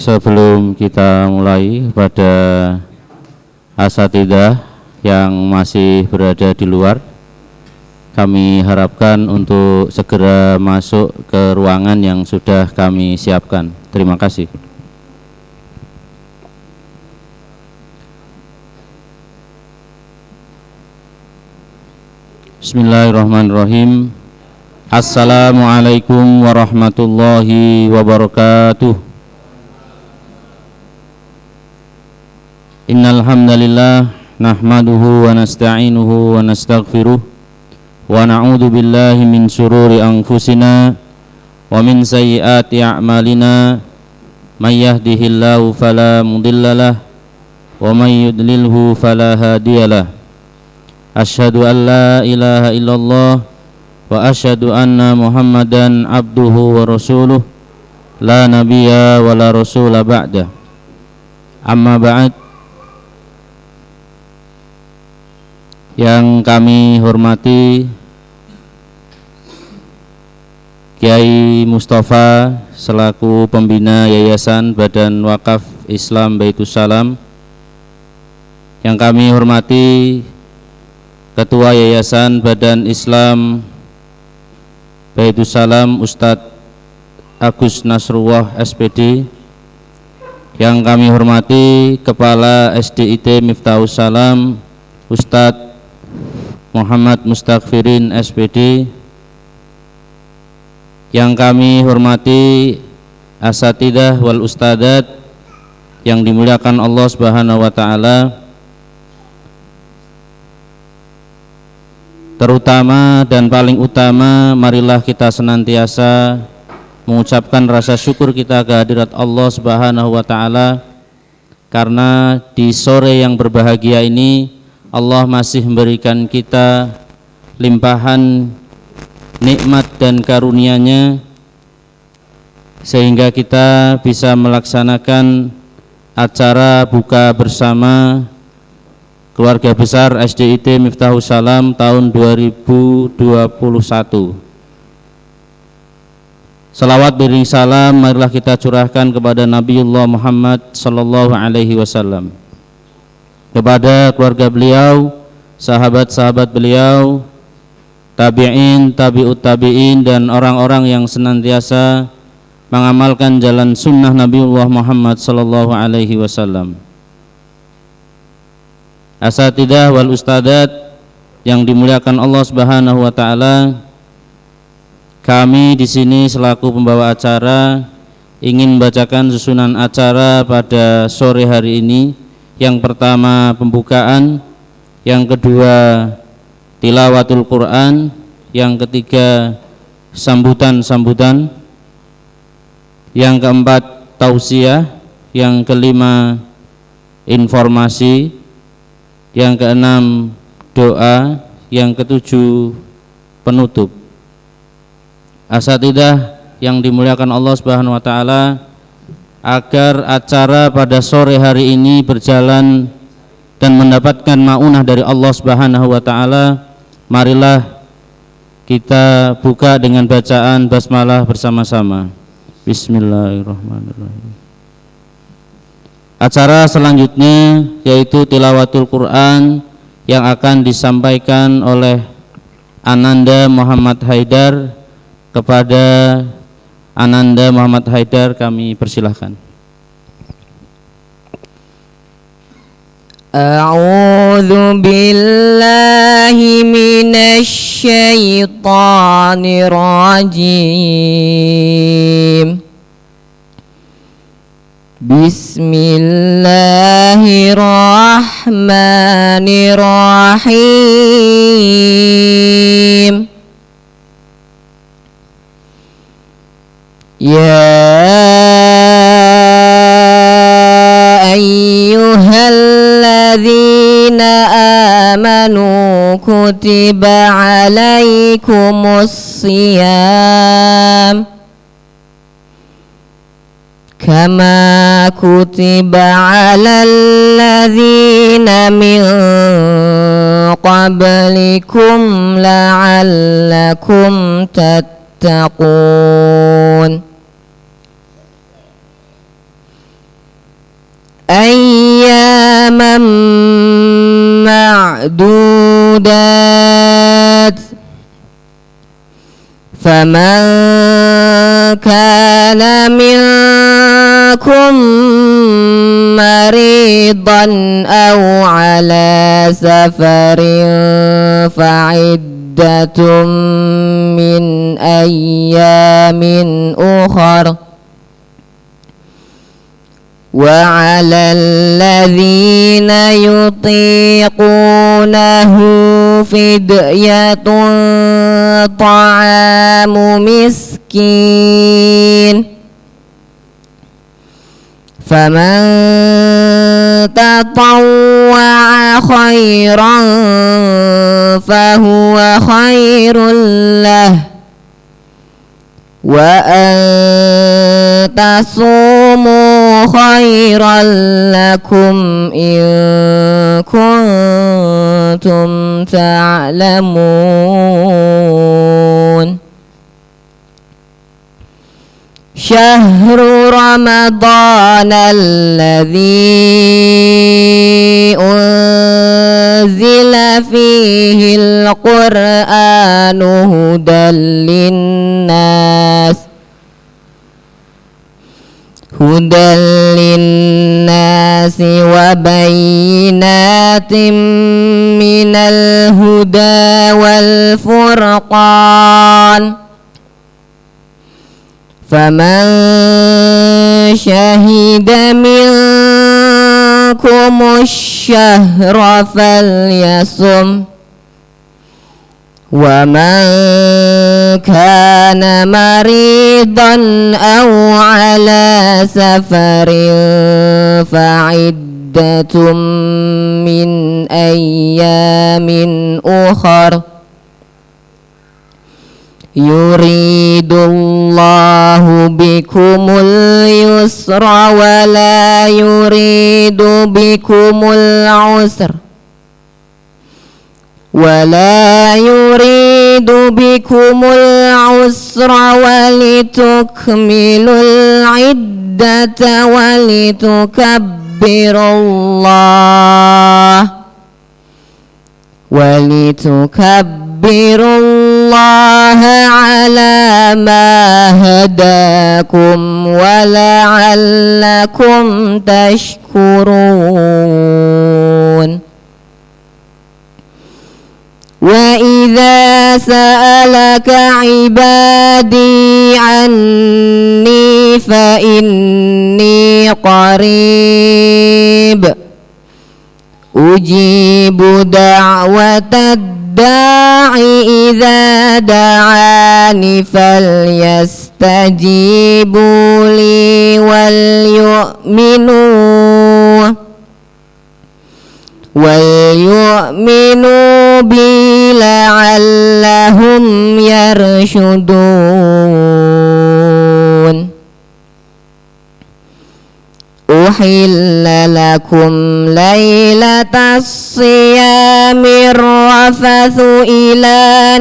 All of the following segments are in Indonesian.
Sebelum kita mulai, pada asatidzah yang masih berada di luar, kami harapkan untuk segera masuk ke ruangan yang sudah kami siapkan. Terima kasih. Bismillahirrahmanirrahim. Assalamualaikum warahmatullahi wabarakatuh. Innal hamdalillah nahmaduhu wa nasta'inuhu wa nastaghfiruh wa na'udzu billahi min shururi anfusina wa min sayyiati a'malina may yahdihillahu fala mudhillalah wa may yudlilhu fala hadiyalah. Asyhadu an la ilaha illallah wa asyhadu anna Muhammadan abduhu wa rasuluh la nabiyya wa la rasula ba'da. Amma ba'd. Yang kami hormati Kiai Mustafa selaku pembina Yayasan Badan Wakaf Islam Baitus Salam, yang kami hormati Ketua Yayasan Badan Islam Baitus Salam Ustadz Agus Nasrullah SPD, yang kami hormati Kepala SDIT Miftahus Salam Ustadz Muhammad Mustaghfirin SPD, yang kami hormati asatidzah wal ustadzat yang dimuliakan Allah Subhanahu wa taala, terutama dan paling utama, marilah kita senantiasa mengucapkan rasa syukur kita kehadirat Allah Subhanahu wa taala, karena di sore yang berbahagia ini Allah masih memberikan kita limpahan nikmat dan karunia-Nya sehingga kita bisa melaksanakan acara buka bersama keluarga besar SDIT Miftahus Salam tahun 2021. Salawat beriring salam marilah kita curahkan kepada Nabiullah Muhammad sallallahu alaihi wasallam, kepada keluarga beliau, sahabat-sahabat beliau, tabi'in, tabi'ut tabi'in, dan orang-orang yang senantiasa mengamalkan jalan sunnah Nabiullah Muhammad sallallahu alaihi wasallam. Asatidzah wal ustadzat yang dimuliakan Allah Subhanahu wa taala, kami di sini selaku pembawa acara ingin membacakan susunan acara pada sore hari ini. Yang pertama pembukaan, yang kedua tilawatul Quran, yang ketiga sambutan-sambutan, yang keempat tausiah, yang kelima informasi, yang keenam doa, yang ketujuh penutup. Asatidzah yang dimuliakan Allah Subhanahu wa taala, agar acara pada sore hari ini berjalan dan mendapatkan maunah dari Allah Subhanahu wa taala, marilah kita buka dengan bacaan basmalah bersama-sama. Bismillahirrahmanirrahim. Acara selanjutnya yaitu tilawatul Quran yang akan disampaikan oleh Ananda Muhammad Haidar. Kepada Ananda Muhammad Haidar kami persilahkan. A'udzu billahi minasy syaithanir rajim. Bismillahirrahmanirrahim. Ya ayyuhalladzina amanu kutiba alaikumus shiyam kama kutiba alal ladzina min qablikum la'allakum tattaqun. أياما معدودات فمن كان منكم مريضا أو على سفر فعدة من أيام أخر وعلى الذين يطيقونه فدية طعام مسكين فمن تطوع خيرا فهو خير له وأن تصوموا خيرا لكم إن كنتم تعلمون شهر رمضان الذي أنزل فيه القرآن هدى للناس وبينات من الهدى والفرقان فمن شهد منكم الشهر فليصم ومن كان مريضا أو على سفر فعدة من أيام أخر يريد الله بكم اليسر ولا يريد بكم العسر ولتكملوا العدة ولتكبروا الله على ما هداكم ولعلكم تشكرون وإذا سألك عبادي عني فإني قريب أجيب دعوة الداع إذا دعاني فليستجيبوا لي وليؤمنوا بي لعلهم يرشدون أحل لكم ليلة الصيام الرفث إلى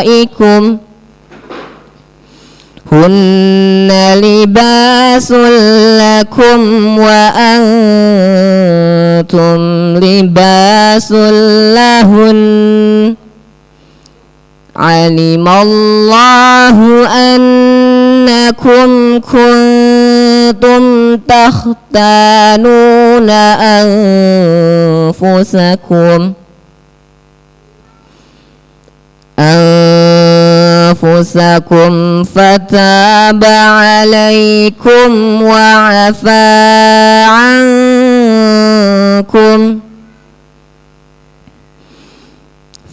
نسائكم هن لباس لكم وأنتم لباس لهن علم الله أنكم كنتم تختانون أنفسكم فتاب عليكم وعفى عنكم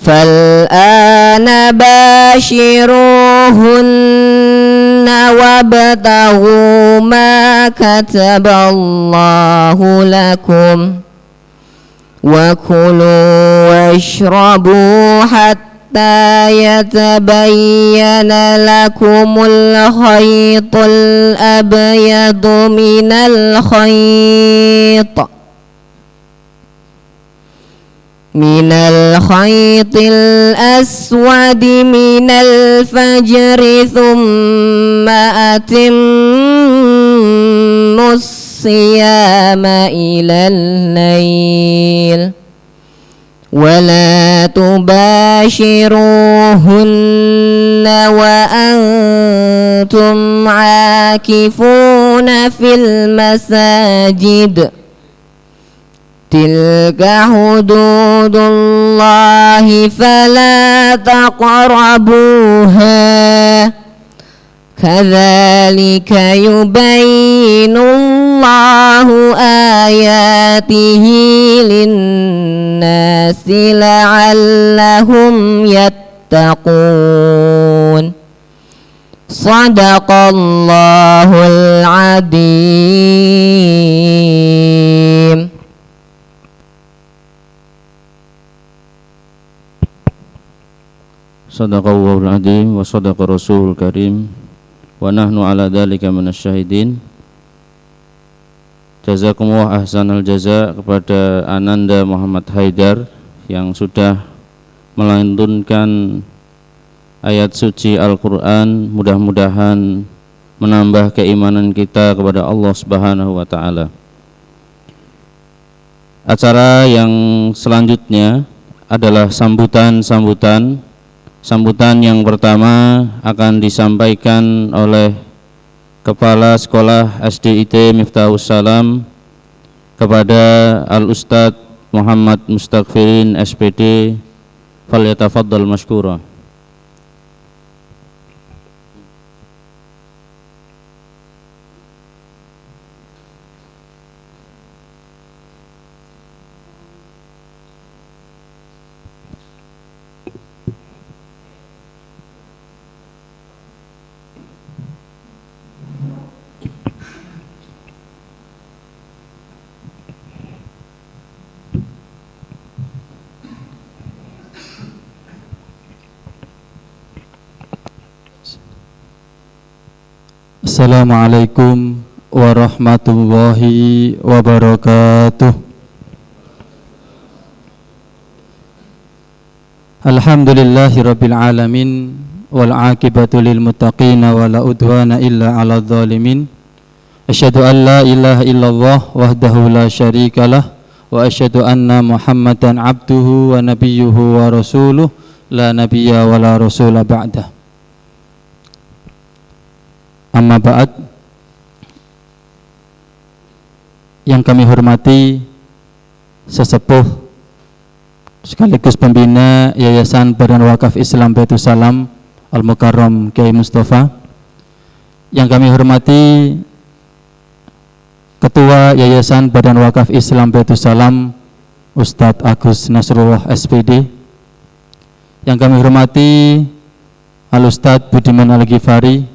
فالآن باشروهن وابتغوا ما كتب الله لكم وكلوا واشربوا حتى يتبين لكم الخيط الأبيض من الخيط الأسود من الفجر ثم أتموا الصيام إلى الليل ولا تباشروهن وأنتم عاكفون في المساجد تلك حدود الله فلا تقربوها كذلك يبين الله آياته للناس لعلهم يتقون صدق الله العظيم. Sadaqallahul adzim wa sadaqa rasulul karim wa nahnu ala dzalika minasyahidin. Jazakumullah ahsanal jaza kepada Ananda Muhammad Haidar yang sudah melantunkan ayat suci Al-Qur'an, mudah-mudahan menambah keimanan kita kepada Allah Subhanahu wa taala. Acara yang selanjutnya adalah sambutan yang pertama akan disampaikan oleh Kepala Sekolah SDIT Miftahus Salam kepada Al-Ustadz Muhammad Mustaqfirin SPD. Falyatafaddal mashkura. Assalamualaikum warahmatullahi wabarakatuh. Alhamdulillahi rabbil alamin wal aqibatu lil muttaqin wa la udwana illa 'alal zalimin. Asyhadu an la ilaha illallah wahdahu la syarikalah wa asyhadu anna Muhammadan abduhu wa nabiyyuhu wa rasuluh la nabiyya wa la rasula ba'dah. Amma ba'd, yang kami hormati sesepuh sekaligus pembina Yayasan Badan Wakaf Islam Baitus Salam Al-Mukarram Kiai Mustafa, yang kami hormati Ketua Yayasan Badan Wakaf Islam Baitus Salam Ustadz Agus Nasrullah SPD, yang kami hormati Al-Ustadz Budiman Al-Ghifari,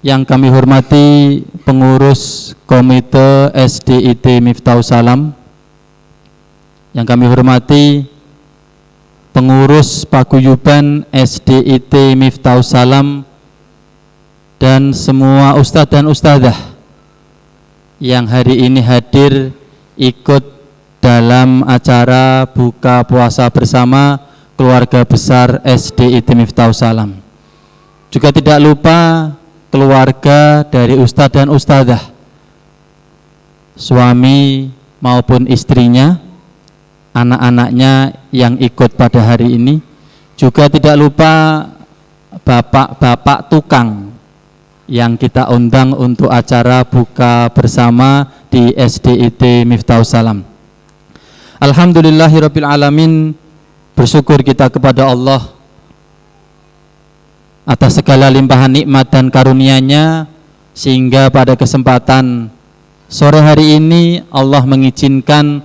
yang kami hormati pengurus Komite SDIT Miftahus Salam, yang kami hormati pengurus paguyuban SDIT Miftahus Salam, dan semua ustadz dan ustadzah yang hari ini hadir ikut dalam acara buka puasa bersama keluarga besar SDIT Miftahus Salam. Juga tidak lupa keluarga dari ustadz dan ustadzah, suami maupun istrinya, anak-anaknya yang ikut pada hari ini. Juga tidak lupa bapak-bapak tukang yang kita undang untuk acara buka bersama di SDIT Miftahus Salam. Alhamdulillahirabbil alamin, bersyukur kita kepada Allah atas segala limpahan nikmat dan karunia-Nya, sehingga pada kesempatan sore hari ini Allah mengizinkan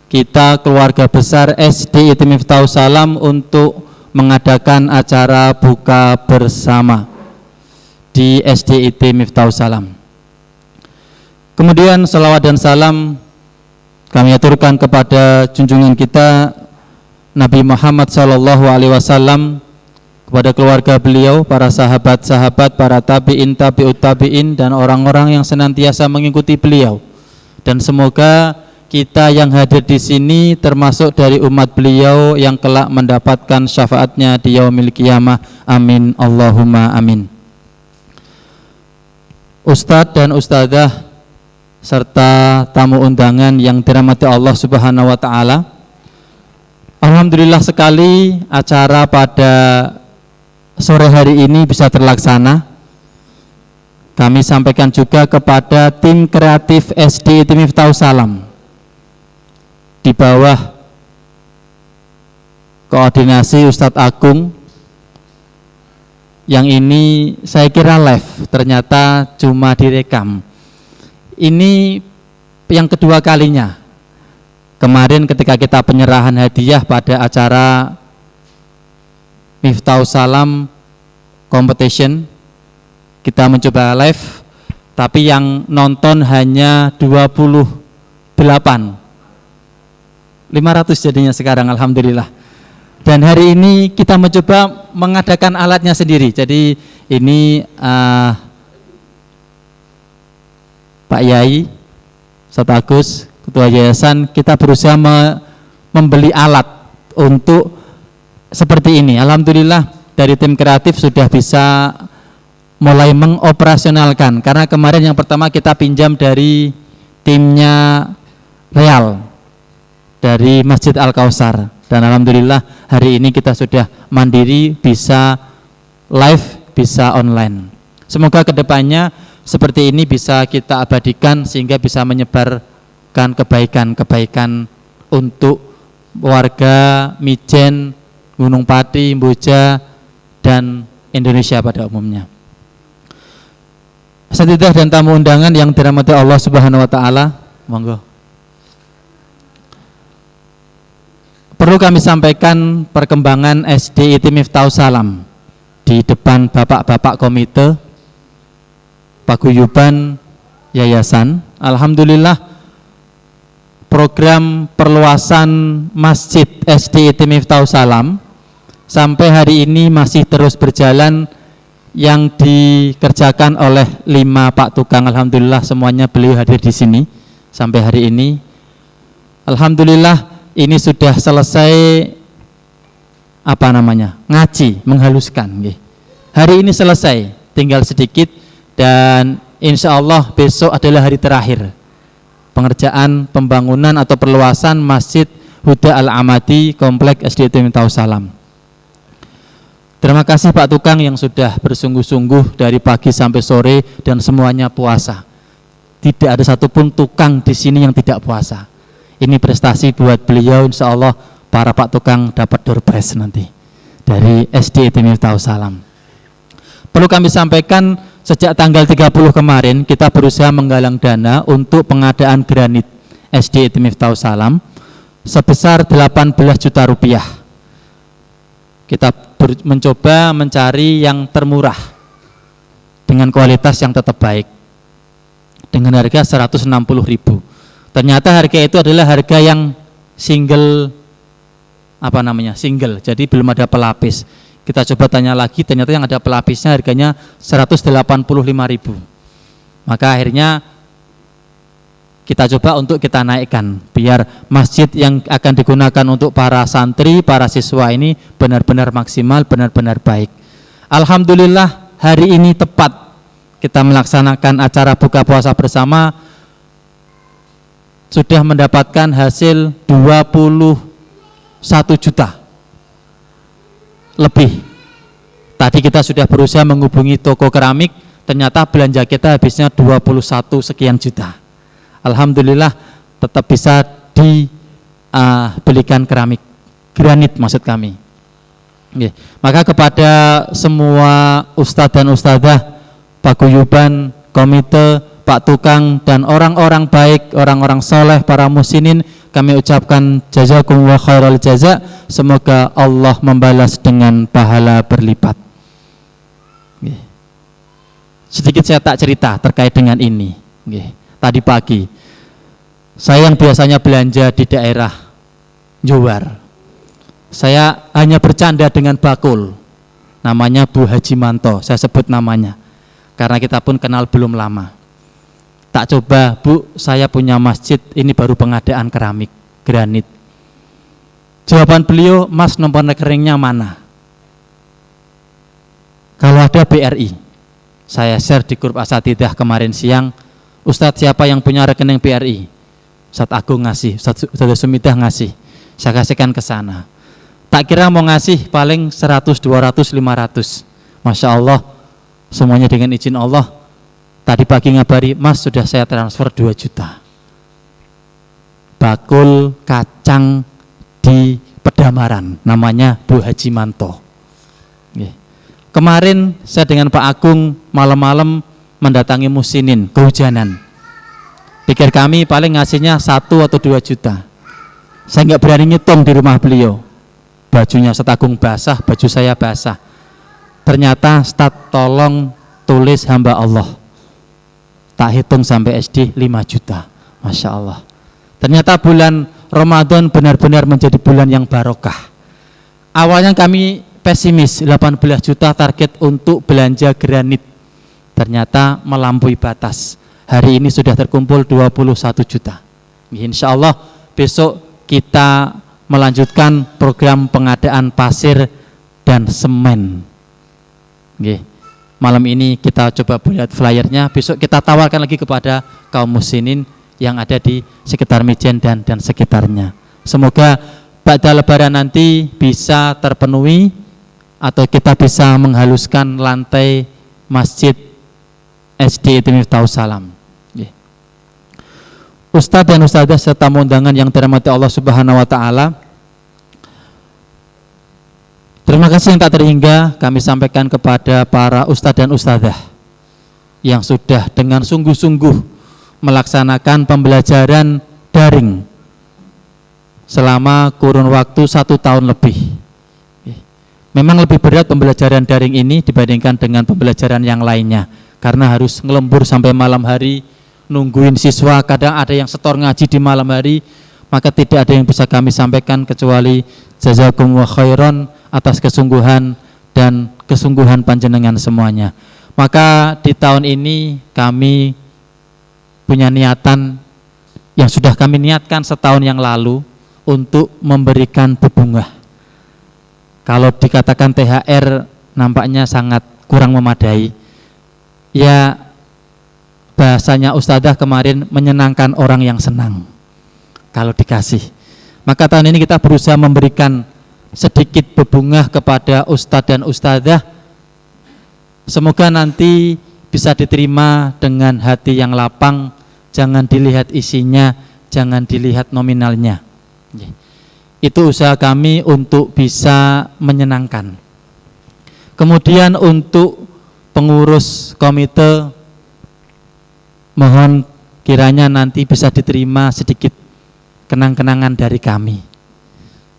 kita keluarga besar SDIT Miftahus Salam untuk mengadakan acara buka bersama di SDIT Miftahus Salam. Kemudian salawat dan salam kami aturkan kepada junjungan kita Nabi Muhammad SAW, kepada keluarga beliau, para sahabat-sahabat, para tabi'in, tabi'ut tabi'in, dan orang-orang yang senantiasa mengikuti beliau. Dan semoga kita yang hadir di sini termasuk dari umat beliau yang kelak mendapatkan syafaatnya di yaumil qiyamah. Amin Allahumma amin. Ustadz dan Ustadzah serta tamu undangan yang dirahmati Allah Subhanahu wa taala. Alhamdulillah sekali acara pada sore hari ini bisa terlaksana. Kami sampaikan juga kepada tim kreatif SD ITI Miftahus Salam di bawah koordinasi Ustadz Agung, yang ini saya kira live, ternyata cuma direkam. Ini yang kedua kalinya. Kemarin ketika kita penyerahan hadiah pada acara Miftahus Salam Competition, kita mencoba live, tapi yang nonton hanya 28, 500 jadinya sekarang, alhamdulillah. Dan hari ini kita mencoba mengadakan alatnya sendiri. Jadi ini Pak Yai, Ustadz Agus, Ketua Yayasan, kita berusaha membeli alat untuk seperti ini. Alhamdulillah dari tim kreatif sudah bisa mulai mengoperasionalkan, karena kemarin yang pertama kita pinjam dari timnya Real dari Masjid Al-Kausar, dan alhamdulillah hari ini kita sudah mandiri, bisa live, bisa online. Semoga kedepannya seperti ini bisa kita abadikan sehingga bisa menyebarkan kebaikan-kebaikan untuk warga Mijen, Gunung Pati, Mboja, dan Indonesia pada umumnya. Asatidzah dan tamu undangan yang dirahmati Allah Subhanahu wa taala, monggo. Perlu kami sampaikan perkembangan SD ITI Miftahus Salam di depan bapak-bapak komite paguyuban yayasan. Alhamdulillah program perluasan Masjid SD ITI Miftahus Salam sampai hari ini masih terus berjalan, yang dikerjakan oleh 5 Pak Tukang. Alhamdulillah semuanya beliau hadir di sini sampai hari ini. Alhamdulillah ini sudah selesai ngaji, menghaluskan. Hari ini selesai, tinggal sedikit, dan insya Allah besok adalah hari terakhir pengerjaan pembangunan atau perluasan Masjid Huda Al-Amadi Komplek SD ITI Miftahus Salam. Terima kasih Pak Tukang yang sudah bersungguh-sungguh dari pagi sampai sore dan semuanya puasa. Tidak ada satupun tukang di sini yang tidak puasa. Ini prestasi buat beliau, insya Allah para Pak Tukang dapat door prize nanti dari SD ITI Miftahus Salam. Perlu kami sampaikan, sejak tanggal 30 kemarin kita berusaha menggalang dana untuk pengadaan granit SD ITI Miftahus Salam sebesar 18 juta rupiah. Kita mencoba mencari yang termurah dengan kualitas yang tetap baik dengan harga 160.000. Ternyata harga itu adalah harga yang single, jadi belum ada pelapis. Kita coba tanya lagi, ternyata yang ada pelapisnya harganya 185.000. Maka akhirnya kita coba untuk kita naikkan, biar masjid yang akan digunakan untuk para santri, para siswa ini benar-benar maksimal, benar-benar baik. Alhamdulillah hari ini tepat kita melaksanakan acara buka puasa bersama, sudah mendapatkan hasil 21 juta lebih. Tadi kita sudah berusaha menghubungi toko keramik, ternyata belanja kita habisnya 21 sekian juta. Alhamdulillah tetap bisa dibelikan keramik, granit maksud kami. Maka kepada semua ustadz dan ustadzah, paguyuban, komite, Pak Tukang, dan orang-orang baik, orang-orang soleh, para musinin, kami ucapkan jazakumullah khairal jaza. Semoga Allah membalas dengan pahala berlipat. Sedikit saya tak cerita terkait dengan ini. Tadi pagi saya yang biasanya belanja di daerah Jowar, saya hanya bercanda dengan bakul, namanya Bu Haji Manto, saya sebut namanya karena kita pun kenal belum lama. Tak coba, Bu, saya punya masjid, ini baru pengadaan keramik, granit. Jawaban beliau, Mas, nomor rekeningnya mana? Kalau ada BRI. Saya share di grup Asatidah kemarin siang, Ustadz siapa yang punya rekening BRI? Ustadz Agung ngasih, Ustadz Sumidah ngasih, saya kasihkan ke sana. Tak kira mau ngasih paling 100, 200, 500. Masya Allah, semuanya dengan izin Allah. Tadi pagi ngabari, Mas sudah saya transfer 2 juta. Bakul kacang di Pedamaran, namanya Bu Haji Manto. Kemarin saya dengan Pak Agung malam-malam mendatangi Musinin, kehujanan. Pikir kami paling ngasihnya 1 atau 2 juta. Saya nggak berani ngitung di rumah beliau. Bajunya Ustadz Agung basah, baju saya basah. Ternyata Ustadz tolong tulis hamba Allah. Tak hitung sampai SD 5 juta. Masya Allah. Ternyata bulan Ramadan benar-benar menjadi bulan yang barokah. Awalnya kami pesimis, 18 juta target untuk belanja granit. Ternyata melampaui batas. Hari ini sudah terkumpul 21 juta. Insya Allah besok kita melanjutkan program pengadaan pasir dan semen. Malam ini kita coba buat flyernya, besok kita tawarkan lagi kepada kaum muslimin yang ada di sekitar Mijen dan sekitarnya. Semoga pada lebaran nanti bisa terpenuhi atau kita bisa menghaluskan lantai masjid SD Miftahus Salam. Ustadz dan Ustadzah serta undangan yang dirahmati Allah Subhanahu wa Ta'ala, terima kasih yang tak terhingga kami sampaikan kepada para Ustadz dan Ustadzah yang sudah dengan sungguh-sungguh melaksanakan pembelajaran daring selama kurun waktu 1 tahun lebih. Memang lebih berat pembelajaran daring ini dibandingkan dengan pembelajaran yang lainnya, karena harus ngelembur sampai malam hari, nungguin siswa, kadang ada yang setor ngaji di malam hari. Maka tidak ada yang bisa kami sampaikan kecuali jazakumullah khairan atas kesungguhan dan kesungguhan panjenengan semuanya. Maka di tahun ini kami punya niatan yang sudah kami niatkan setahun yang lalu untuk memberikan bebungah. Kalau dikatakan THR nampaknya sangat kurang memadai. Ya, bahasanya Ustadzah kemarin, menyenangkan orang yang senang kalau dikasih. Maka tahun ini kita berusaha memberikan sedikit bebungah kepada Ustadz dan Ustadzah. Semoga nanti bisa diterima dengan hati yang lapang, jangan dilihat isinya, jangan dilihat nominalnya. Itu usaha kami untuk bisa menyenangkan. Kemudian untuk pengurus komite, mohon kiranya nanti bisa diterima sedikit kenang-kenangan dari kami.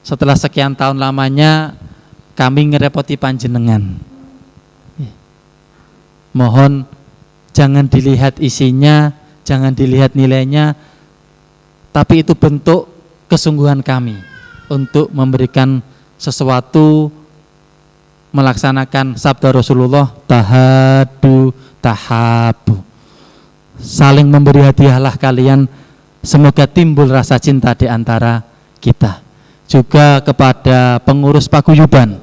Setelah sekian tahun lamanya kami ngerepoti panjenengan. Mohon jangan dilihat isinya, jangan dilihat nilainya, tapi itu bentuk kesungguhan kami untuk memberikan sesuatu, melaksanakan sabda Rasulullah, tahadu tahabu. Saling memberi hadiahlah kalian, semoga timbul rasa cinta di antara kita. Juga kepada pengurus paguyuban,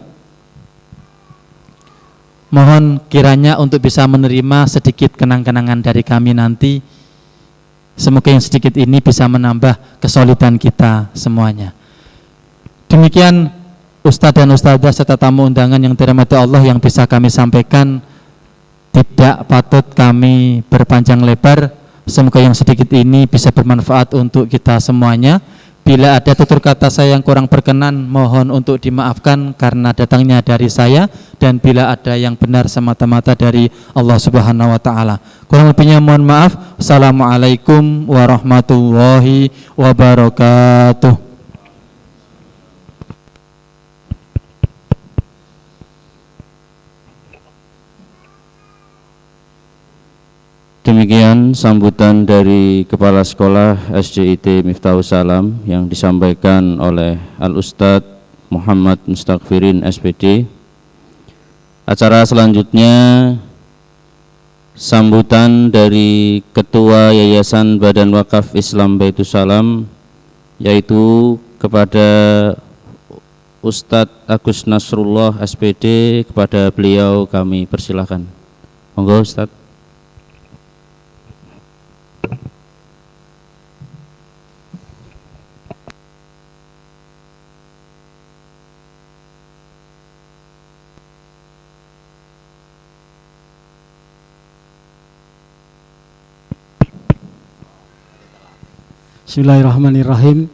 mohon kiranya untuk bisa menerima sedikit kenang-kenangan dari kami nanti. Semoga yang sedikit ini bisa menambah kesolidan kita semuanya. Demikian Ustadz dan Ustadzah serta tamu undangan yang dirahmati Allah yang bisa kami sampaikan. Tidak patut kami berpanjang lebar. Semoga yang sedikit ini bisa bermanfaat untuk kita semuanya. Bila ada tutur kata saya yang kurang berkenan, mohon untuk dimaafkan karena datangnya dari saya, dan bila ada yang benar semata-mata dari Allah Subhanahu wa Ta'ala. Kurang lebihnya mohon maaf. Assalamualaikum warahmatullahi wabarakatuh. Demikian sambutan dari Kepala Sekolah SDIT Miftahus Salam yang disampaikan oleh Al-Ustadz Muhammad Mustaqfirin SPD. Acara selanjutnya sambutan dari Ketua Yayasan Badan Wakaf Islam Baitus Salam, yaitu kepada Ustadz Agus Nasrullah SPD. Kepada beliau kami persilahkan. Monggo Ustaz. Bismillahirrahmanirrahim.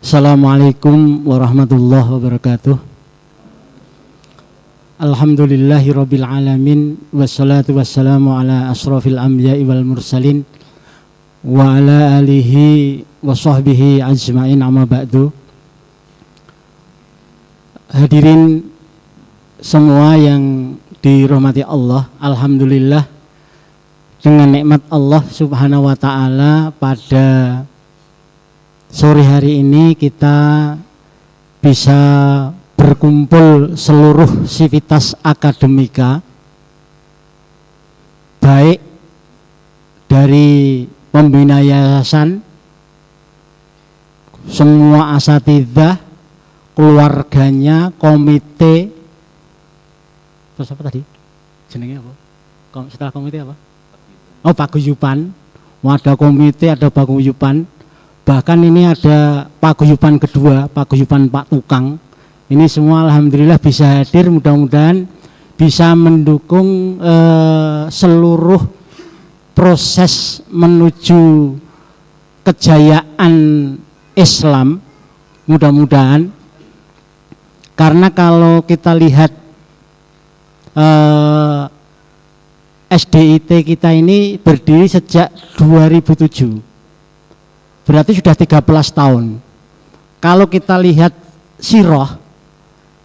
Assalamualaikum warahmatullahi wabarakatuh. Alhamdulillahirabbil alamin wassalatu wassalamu ala asrofil anbiya'i wal mursalin wa ala alihi wa sahbihi ajma'in, amma ba'du. Hadirin semua yang dirahmati Allah, alhamdulillah dengan nikmat Allah Subhanahu wa taala pada sore hari ini kita bisa berkumpul seluruh sivitas akademika, baik dari pembina yayasan, semua asatidzah, keluarganya, komite, terus apa tadi? Jenenge apa? Setelah komite apa? Oh, paguyuban. Ada komite, ada paguyuban. Bahkan ini ada paguyuban kedua, paguyuban Pak Tukang. Ini semua alhamdulillah bisa hadir, mudah-mudahan bisa mendukung seluruh proses menuju kejayaan Islam, mudah-mudahan. Karena kalau kita lihat SDIT kita ini berdiri sejak 2007. Berarti sudah 13 tahun. Kalau kita lihat sirah,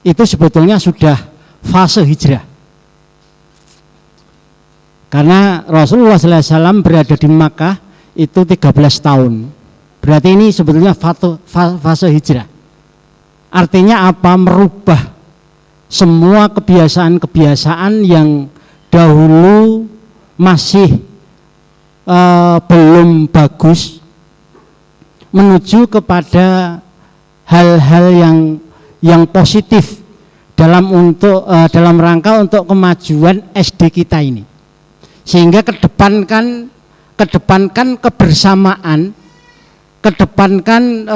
itu sebetulnya sudah fase hijrah. Karena Rasulullah SAW berada di Makkah itu 13 tahun. Berarti ini sebetulnya fase hijrah. Artinya apa? Merubah semua kebiasaan-kebiasaan yang dahulu masih belum bagus, menuju kepada hal-hal yang positif dalam rangka untuk kemajuan SD kita ini, sehingga kedepankan kebersamaan, kedepankan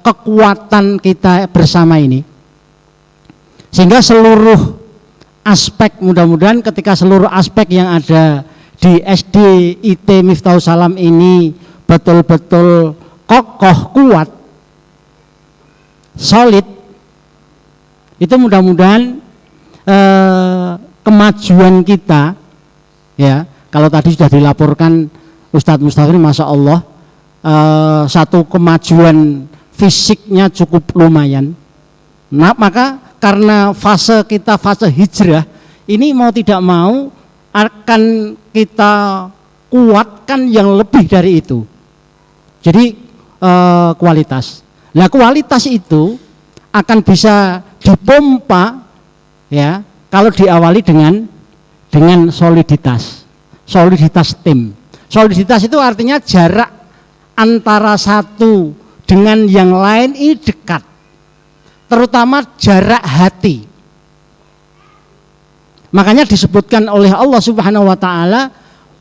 kekuatan kita bersama ini, sehingga seluruh aspek, mudah-mudahan ketika seluruh aspek yang ada di SDIT Miftahus Salam ini betul-betul kokoh, kuat, solid, itu mudah-mudahan kemajuan kita, ya, kalau tadi sudah dilaporkan Ustadz Mustafir, Masya Allah, satu kemajuan fisiknya cukup lumayan. Nah, maka karena fase kita fase hijrah ini, mau tidak mau akan kita kuatkan yang lebih dari itu. Jadi kualitas. Nah, kualitas itu akan bisa dipompa, ya, kalau diawali dengan soliditas tim. Soliditas itu artinya jarak antara satu dengan yang lain ini dekat, terutama jarak hati. Makanya disebutkan oleh Allah Subhanahu wa taala,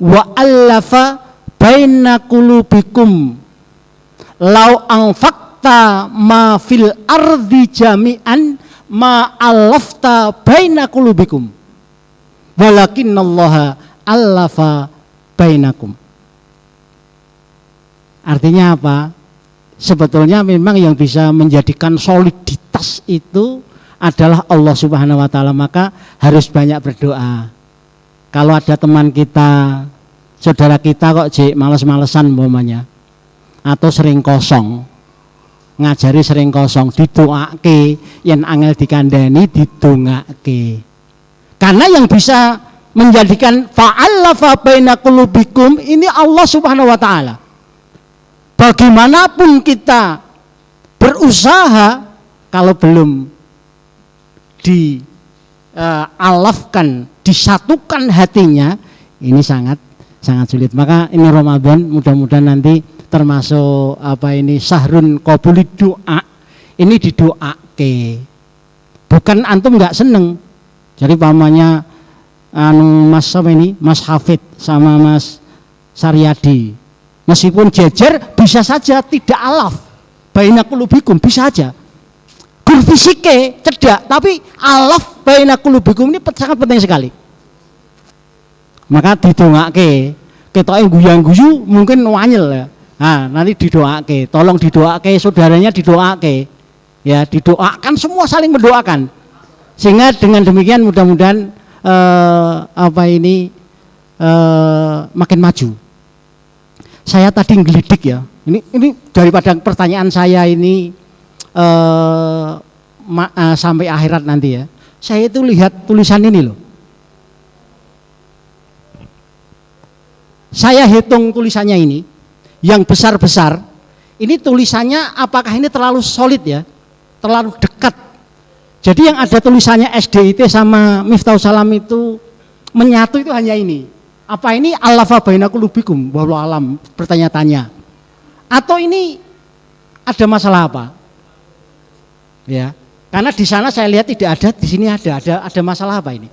wa allafa baina qulubikum lau anfaqta ma fil ardi jami'an ma alafta baina qulubikum walakinnallaha allafa bainakum. Artinya apa? Sebetulnya memang yang bisa menjadikan soliditas itu adalah Allah Subhanahu wa taala, maka harus banyak berdoa. Kalau ada teman kita, saudara kita kok males-malesan umpamanya, atau sering kosong, ngajari sering kosong, didoake, yen angel dikandani didongake. Karena yang bisa menjadikan fa'alafa baina qulubikum ini Allah Subhanahu wa taala. Bagaimanapun kita berusaha, kalau belum dialafkan, disatukan hatinya, ini sangat sulit. Maka ini Ramadan, mudah-mudahan nanti termasuk sahrun qabulid doa, ini didoake. Bukan antum nggak seneng. Jadi pamannya Mas apa ini? Mas Hafid sama Mas Saryadi. Meskipun jejer bisa saja tidak alaf. Baina qulubikum bisa aja. Gur fisike cedak, tapi alaf baina qulubikum ini sangat penting sekali. Maka didongake, ketoke guyang-guyu mungkin wanyel ya. Nah, nanti didoake, tolong didoake, saudaranya didoake. Ya, didoakan, semua saling mendoakan. Sehingga dengan demikian mudah-mudahan makin maju. Saya tadi ngelidik ya. Ini daripada pertanyaan saya ini sampai akhirat nanti ya. Saya itu lihat tulisan ini loh. Saya hitung tulisannya ini, yang besar-besar. Ini tulisannya apakah ini terlalu solid ya? Terlalu dekat. Jadi yang ada tulisannya SDIT sama Miftahus Salam itu menyatu itu hanya ini. Apa ini alafa baina qulubikum wallahu alam, bertanya-tanya. Atau ini ada masalah apa? Ya. Karena di sana saya lihat tidak ada, di sini ada masalah apa ini?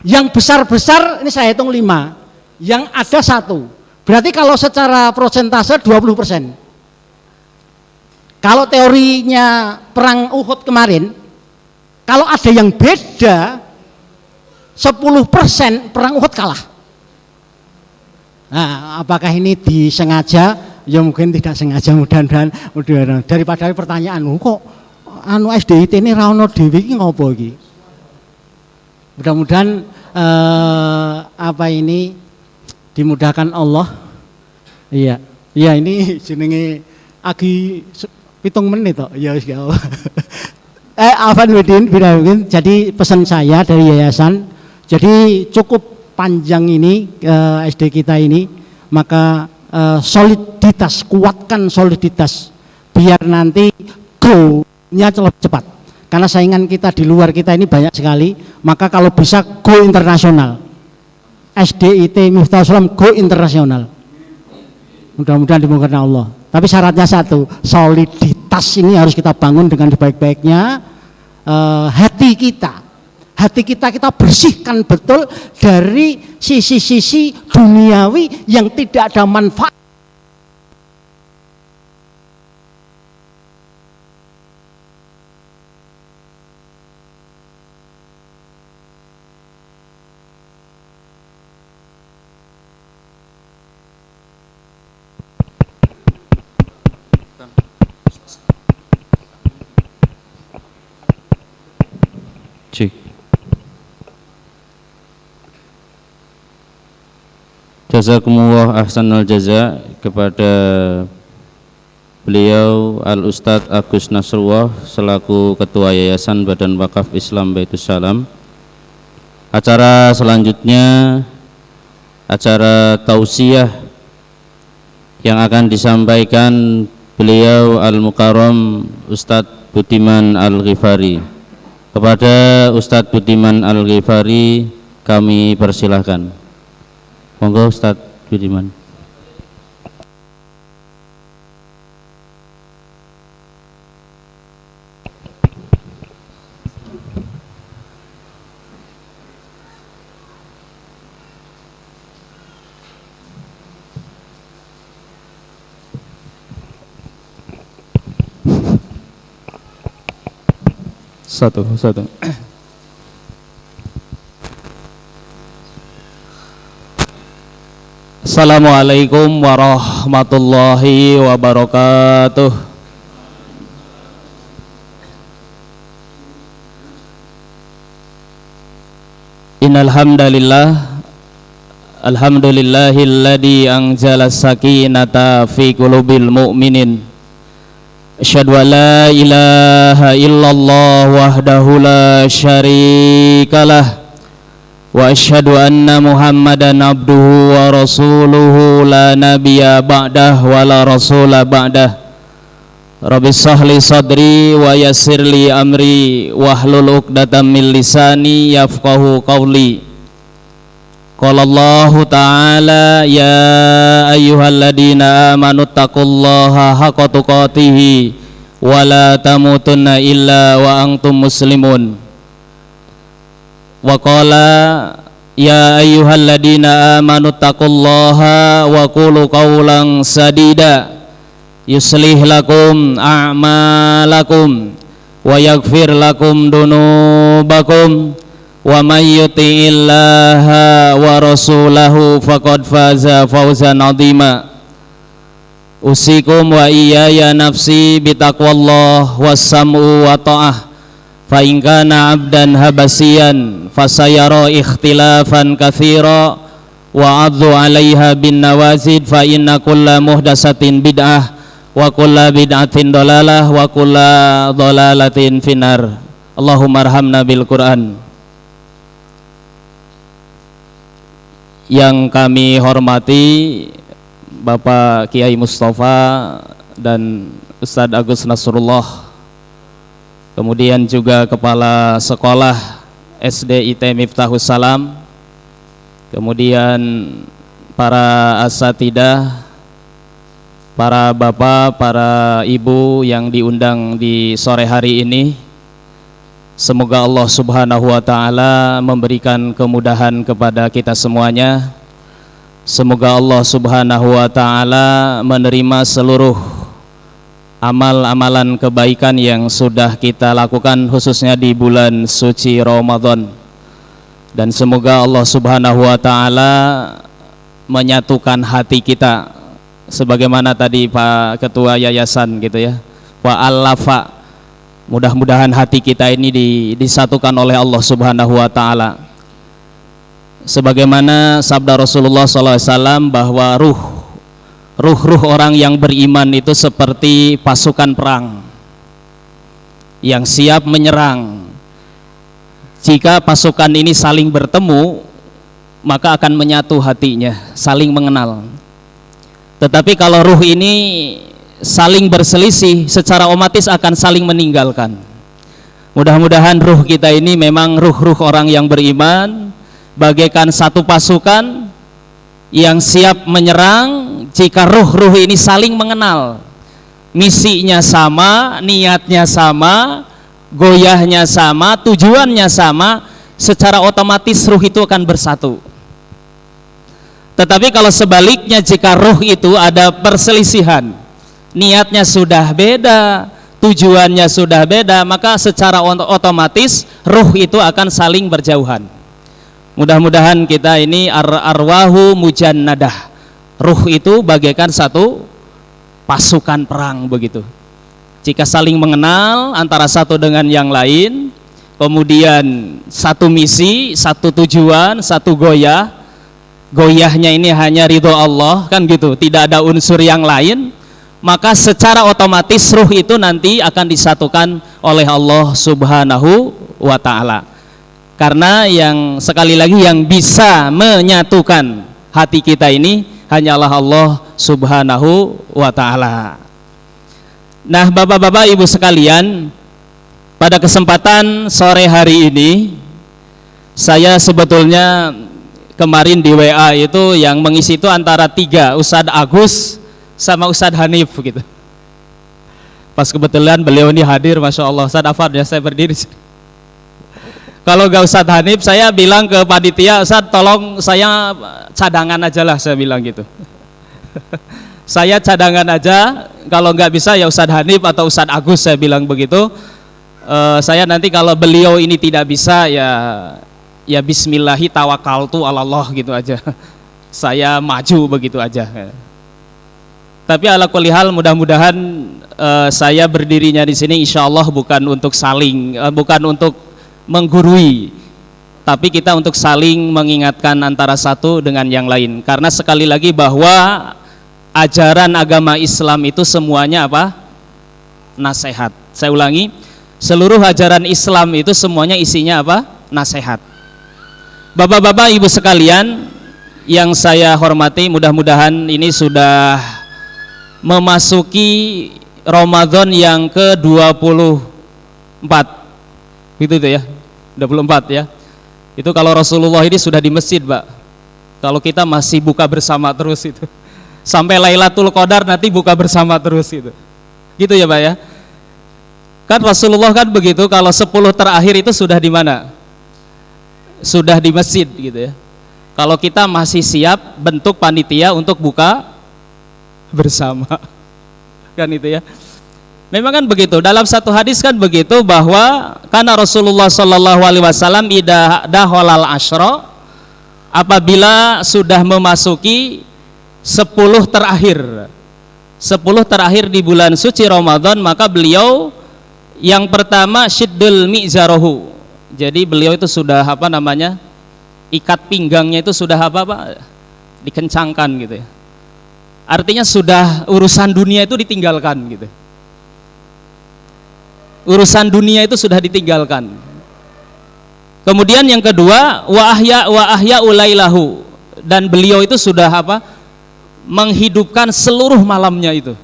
Yang besar-besar ini saya hitung 5. Yang ada 1. Berarti kalau secara persentase 20%. Kalau teorinya perang Uhud kemarin, kalau ada yang beda 10% perang Uhud kalah. Nah, apakah ini disengaja? Ya mungkin tidak sengaja, mudah-mudahan daripada pertanyaan kok SDIT ini ra ono dhewe iki ngopo iki. Mudah-mudahan dimudahkan Allah. Iya. Iya, ini jenenge agi 7 menit toh. Ya wis gak apa. Afan Bidin, jadi pesan saya dari yayasan, jadi cukup panjang ini SD kita ini, maka soliditas, kuatkan soliditas biar nanti go-nya cepat. Karena saingan kita di luar kita ini banyak sekali, maka kalau bisa go internasional. SDIT Miftahus Salam go internasional. Mudah-mudahan dimudahkan Allah. Tapi syaratnya 1, soliditas ini harus kita bangun dengan sebaik-baiknya. Hati kita bersihkan betul dari sisi-sisi duniawi yang tidak ada manfaat. Jazakumullah ahsanal jaza kepada beliau Al-Ustadz Agus Nasrullah selaku Ketua Yayasan Badan Wakaf Islam Baitus Salam. Acara selanjutnya acara tausiah yang akan disampaikan beliau Al-Mukarram Ustadz Budiman Al-Ghifari. Kepada Ustadz Budiman Al-Ghifari kami persilahkan. Monggo Ustadz Budiman. Satu. Assalamualaikum warahmatullahi wabarakatuh. Innal hamdalillah, alhamdulillahilladzi anzala sakinata fi qulubil mu'minin. Asyhadu an la ilaha illallah wahdahu la syarikalah. Wa asyhadu anna Muhammadan abduhu wa rasuluhu la nabiyya ba'dah wa la rasula ba'dah. Rabbi shrahli sadri wa yassirli amri wahlul 'uqdatam min lisani yafqahu qawli. Qala Allah ta'ala ya ayyuhalladzina amanu taqullaha haqqa tuqatih wa la tamutunna illa wa antum muslimun. wa qala ya ayyuhalladzina amanu taqullaha wa qulu qawlan sadida yuslih lakum a'malakum wa yaghfir lakum dunubakum wa may yuti'illaha wa rasulahu faqad faza fawzan 'azima. Usikum wa iyaya nafsi bitaqwallah wassam'u wa ta'ah fa in kana 'abdan habasiyan fasayara ikhtilafan katsira wa 'addu 'alaiha bin nawazid fa inna kulla muhdatsatin bid'ah wa kulla bid'atin dhalalah wa kulla dhalalatin finnar. Allahumma arhamna bil Qur'an. Yang kami hormati Bapak Kiai Mustafa dan Ustadz Agus Nasrullah, kemudian juga Kepala Sekolah SD IT Miftahus Salam, kemudian para asatidah, para bapak, para ibu yang diundang di sore hari ini. Semoga Allah Subhanahu wa ta'ala memberikan kemudahan kepada kita semuanya. Semoga Allah Subhanahu wa ta'ala menerima seluruh amal-amalan kebaikan yang sudah kita lakukan khususnya di bulan suci Ramadan. Dan semoga Allah Subhanahu wa ta'ala menyatukan hati kita sebagaimana tadi Pak Ketua Yayasan gitu ya, Pak Al-Lafa. Mudah-mudahan hati kita ini disatukan oleh Allah Subhanahu wa ta'ala. Sebagaimana sabda Rasulullah SAW bahwa ruh orang yang beriman itu seperti pasukan perang yang siap menyerang. Jika pasukan ini saling bertemu, maka akan menyatu hatinya, saling mengenal. Tetapi kalau ruh ini saling berselisih, secara otomatis akan saling meninggalkan. Mudah-mudahan ruh kita ini memang ruh orang yang beriman, bagaikan satu pasukan yang siap menyerang jika ruh ini saling mengenal. Misinya sama, niatnya sama, goyahnya sama, tujuannya sama, secara otomatis ruh itu akan bersatu. Tetapi kalau sebaliknya, jika ruh itu ada perselisihan, niatnya sudah beda, tujuannya sudah beda, maka secara otomatis ruh itu akan saling berjauhan. Mudah-mudahan kita ini arwahu mujannadah. Ruh itu bagaikan satu pasukan perang begitu. Jika saling mengenal antara satu dengan yang lain, kemudian satu misi, satu tujuan, satu goyah. Goyahnya ini hanya ridho Allah kan gitu, tidak ada unsur yang lain, maka secara otomatis ruh itu nanti akan disatukan oleh Allah Subhanahu wa ta'ala. Karena yang sekali lagi yang bisa menyatukan hati kita ini hanyalah Allah Subhanahu wa ta'ala. Nah, bapak-bapak, ibu sekalian, pada kesempatan sore hari ini saya sebetulnya kemarin di WA itu yang mengisi itu antara 3, Ustadz Agus sama Ustadz Hanif gitu. Pas kebetulan beliau ini hadir, Masya Allah. Ustadz Afad ya, saya berdiri. Kalau gak Ustadz Hanif, saya bilang ke panitia, Ustadz tolong saya cadangan aja lah, saya bilang gitu. Saya cadangan aja, kalau nggak bisa ya Ustadz Hanif atau Ustadz Agus, saya bilang begitu. Saya nanti kalau beliau ini tidak bisa ya bismillahi tawakaltu ala Allah gitu aja. Saya maju begitu aja. Tapi ala kulli hal, mudah-mudahan saya berdirinya di sini insya Allah bukan untuk saling, bukan untuk menggurui, tapi kita untuk saling mengingatkan antara satu dengan yang lain. Karena sekali lagi bahwa ajaran agama Islam itu semuanya apa? Nasihat. Saya ulangi, seluruh ajaran Islam itu semuanya isinya apa? Nasihat. Bapak-bapak, ibu sekalian yang saya hormati, mudah-mudahan ini sudah memasuki Ramadan yang ke-24. Gitu tuh ya. 24 ya. Itu kalau Rasulullah ini sudah di masjid, Pak. Kalau kita masih buka bersama terus itu. Sampai Lailatul Qadar nanti buka bersama terus itu. Gitu ya, Pak ya. Kan Rasulullah kan begitu, kalau 10 terakhir itu sudah di mana? sudah di masjid gitu ya. Kalau kita masih siap bentuk panitia untuk buka bersama. Kan itu ya. Memang kan begitu. Dalam satu hadis kan begitu bahwa karena Rasulullah Shallallahu alaihi wasallam idza dakhalal asyra, apabila sudah memasuki 10 terakhir. 10 terakhir di bulan suci Ramadan, maka beliau yang pertama syiddul mi'zarahu. Jadi beliau itu sudah ikat pinggangnya itu sudah dikencangkan gitu ya. Artinya sudah urusan dunia itu ditinggalkan gitu. Urusan dunia itu sudah ditinggalkan. Kemudian yang kedua wa ahya ulailahu, dan beliau itu sudah menghidupkan seluruh malamnya itu.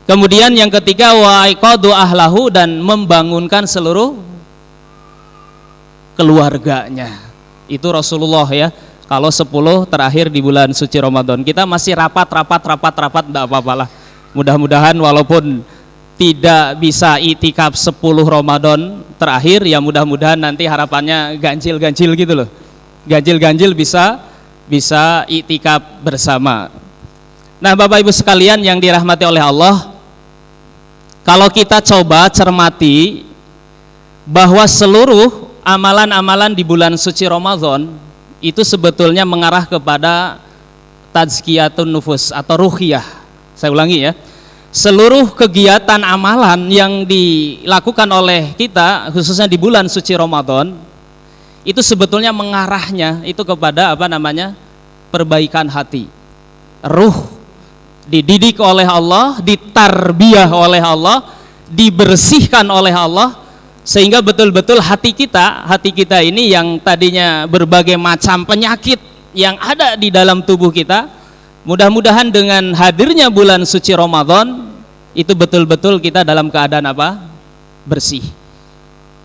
Kemudian yang ketiga wa aiqadu ahlahu, dan membangunkan seluruh keluarganya. Itu Rasulullah ya. Kalau 10 terakhir di bulan suci Ramadan, kita masih rapat enggak apa-apalah. Mudah-mudahan walaupun tidak bisa itikaf 10 Ramadan terakhir, ya mudah-mudahan nanti harapannya ganjil-ganjil gitu loh. Ganjil-ganjil bisa itikaf bersama. Nah, Bapak Ibu sekalian yang dirahmati oleh Allah, kalau kita coba cermati bahwa seluruh amalan-amalan di bulan suci Ramadan itu sebetulnya mengarah kepada tazkiyatun nufus atau ruhiyah. Saya ulangi ya. Seluruh kegiatan amalan yang dilakukan oleh kita khususnya di bulan suci Ramadan itu sebetulnya mengarahnya itu kepada perbaikan hati. Ruh dididik oleh Allah, ditarbiyah oleh Allah, dibersihkan oleh Allah, sehingga betul-betul hati kita ini yang tadinya berbagai macam penyakit yang ada di dalam tubuh kita, mudah-mudahan dengan hadirnya bulan suci Ramadan itu betul-betul kita dalam keadaan bersih.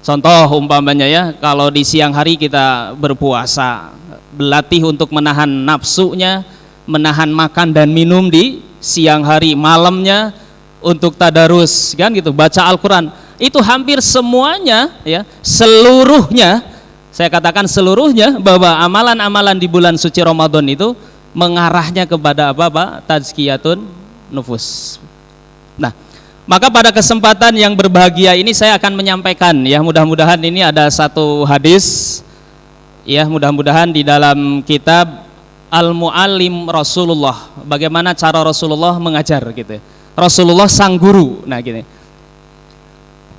Contoh umpamanya ya, kalau di siang hari kita berpuasa, berlatih untuk menahan nafsunya, menahan makan dan minum di siang hari, malamnya untuk tadarus kan gitu, baca Al-Qur'an. Itu hampir semuanya ya, seluruhnya, saya katakan seluruhnya, bahwa amalan-amalan di bulan suci Ramadan itu mengarahnya kepada tazkiyatun nufus. Nah, maka pada kesempatan yang berbahagia ini saya akan menyampaikan ya, mudah-mudahan ini ada satu hadis ya, mudah-mudahan di dalam kitab Al-Muallim Rasulullah, bagaimana cara Rasulullah mengajar gitu. Rasulullah sang guru. Nah gini.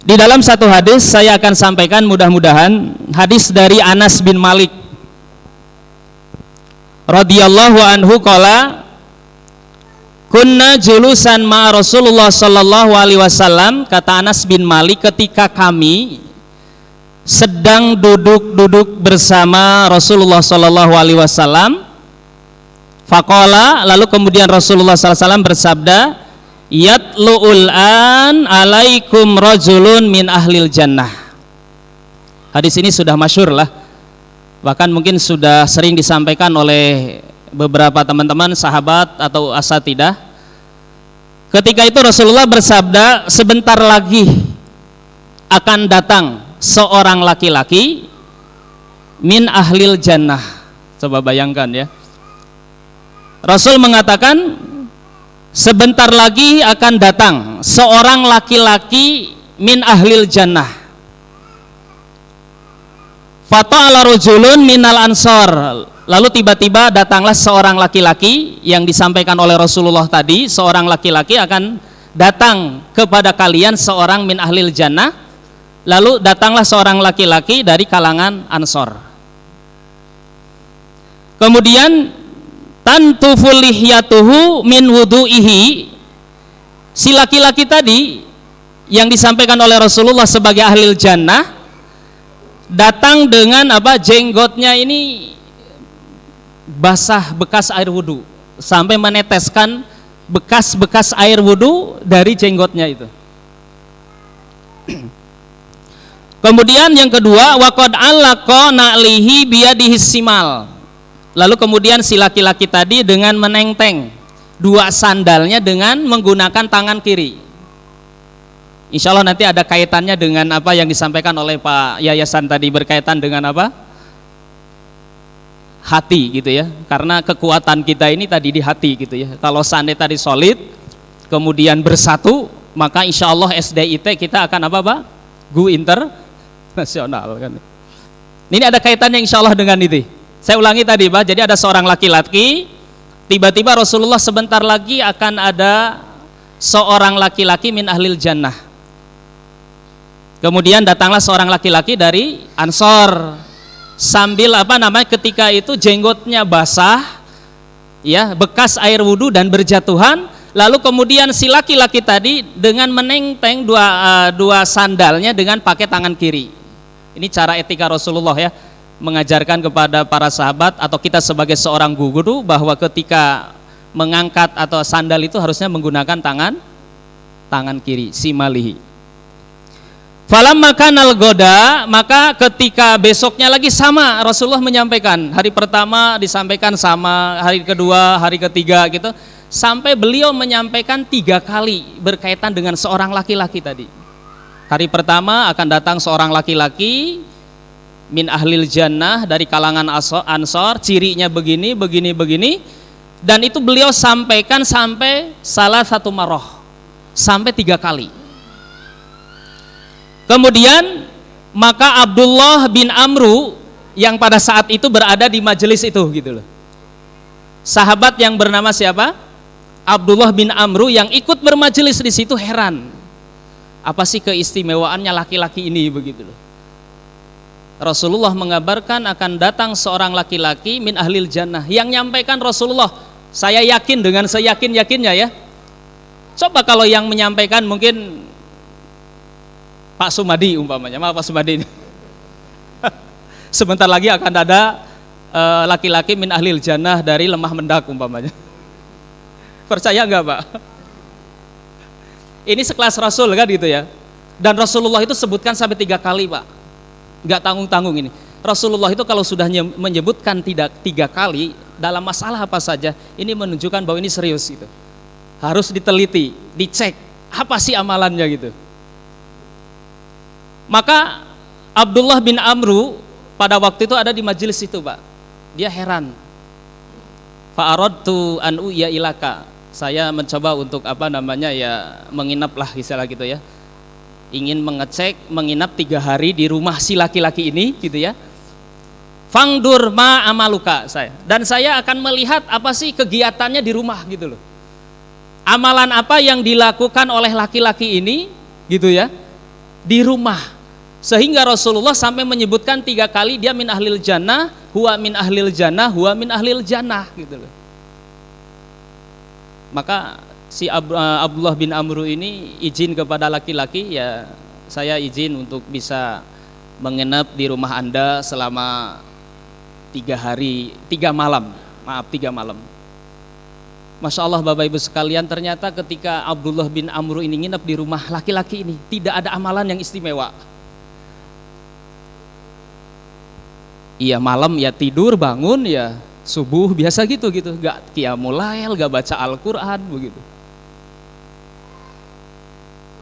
Di dalam satu hadis saya akan sampaikan, mudah-mudahan hadis dari Anas bin Malik radhiyallahu anhu qala kunna julusan ma Rasulullah sallallahu alaihi wasallam. Kata Anas bin Malik, ketika kami sedang duduk bersama Rasulullah sallallahu alaihi wasallam, faqala, lalu kemudian Rasulullah sallallahu alaihi wasallam bersabda, yatlu'ul an alaikum rajulun min ahlil jannah. Hadis ini sudah masyhur lah, bahkan mungkin sudah sering disampaikan oleh beberapa teman-teman sahabat atau asatidah. Ketika itu Rasulullah bersabda, sebentar lagi akan datang seorang laki-laki min ahlil jannah. Coba bayangkan ya, Rasul mengatakan sebentar lagi akan datang seorang laki-laki min ahlil jannah. Fata'ala rajulun minal ansor. Lalu tiba-tiba datanglah seorang laki-laki yang disampaikan oleh Rasulullah tadi, seorang laki-laki akan datang kepada kalian, seorang min ahlil jannah. Lalu datanglah seorang laki-laki dari kalangan ansor. Kemudian tantuful lihyatuhu min wudu'ihi. Si laki-laki tadi yang disampaikan oleh Rasulullah sebagai ahlil jannah datang dengan jenggotnya ini basah bekas air wudu, sampai meneteskan bekas-bekas air wudu dari jenggotnya itu. Kemudian yang kedua, waqad allaqa na'lihi biyadihi simal. Lalu kemudian si laki-laki tadi dengan menenteng dua sandalnya dengan menggunakan tangan kiri. Insya Allah nanti ada kaitannya dengan apa yang disampaikan oleh Pak Yayasan tadi, berkaitan dengan apa? Hati gitu ya. Karena kekuatan kita ini tadi di hati gitu ya. Kalau seandainya tadi solid, kemudian bersatu, maka insya Allah SDIT kita akan apa Pak? Go internasional kan. Ini ada kaitannya insya Allah dengan itu. Saya ulangi tadi Pak, jadi ada seorang laki-laki, tiba-tiba Rasulullah sebentar lagi akan ada seorang laki-laki min ahlil jannah. Kemudian datanglah seorang laki-laki dari Ansor, sambil apa namanya, ketika itu jenggotnya basah, ya, bekas air wudhu dan berjatuhan. Lalu kemudian si laki-laki tadi dengan menenteng dua sandalnya dengan pakai tangan kiri. Ini cara etika Rasulullah ya, mengajarkan kepada para sahabat atau kita sebagai seorang guru bahwa ketika mengangkat atau sandal itu harusnya menggunakan tangan kiri, simalihi. Falamma kanal goda, maka ketika besoknya lagi sama Rasulullah menyampaikan. Hari pertama disampaikan sama, hari kedua, hari ketiga gitu, sampai beliau menyampaikan 3 kali berkaitan dengan seorang laki-laki tadi. Hari pertama akan datang seorang laki-laki min ahlil jannah dari kalangan Ansor, cirinya begini, dan itu beliau sampaikan sampai salah satu maroh, sampai 3 kali. Kemudian maka Abdullah bin Amru yang pada saat itu berada di majelis itu gitu loh. Sahabat yang bernama siapa? Abdullah bin Amru yang ikut bermajelis di situ heran. Apa sih keistimewaannya laki-laki ini begitu loh. Rasulullah mengabarkan akan datang seorang laki-laki min ahlil jannah, yang nyampaikan Rasulullah, saya yakin dengan seyakin-yakinnya ya. Coba kalau yang menyampaikan mungkin Pak Sumadi umpamanya, maaf Pak Sumadi ini. Sebentar lagi akan ada laki-laki min ahlil jannah dari Lemah Mendak umpamanya. Percaya enggak Pak? Ini sekelas Rasul kan gitu ya. Dan Rasulullah itu sebutkan sampai 3 kali Pak. Enggak tanggung-tanggung ini. Rasulullah itu kalau sudah menyebutkan tidak 3 kali dalam masalah apa saja, ini menunjukkan bahwa ini serius gitu. Harus diteliti, dicek apa sih amalannya gitu. Maka Abdullah bin Amru pada waktu itu ada di majelis itu Pak. Dia heran. Fa'aradtu an uya ilaka. Saya mencoba untuk apa namanya ya, menginap lah istilah gitu ya. Ingin mengecek, menginap 3 hari di rumah si laki-laki ini gitu ya. Fangdur ma amaluka saya. Dan saya akan melihat apa sih kegiatannya di rumah gitu loh. Amalan apa yang dilakukan oleh laki-laki ini gitu ya di rumah. Sehingga Rasulullah sampai menyebutkan 3 kali dia min ahlil jannah, huwa min ahlil jannah, huwa min ahlil jannah gitu loh. Maka si Abdullah bin Amru ini izin kepada laki-laki, ya saya izin untuk bisa menginap di rumah Anda selama 3 malam. Maaf, 3 malam. Masya Allah Bapak Ibu sekalian, ternyata ketika Abdullah bin Amru ini nginep di rumah laki-laki ini, tidak ada amalan yang istimewa. Iya, malam ya tidur, bangun ya subuh biasa gitu, gak qiyamul lail, gak baca Al-Quran begitu.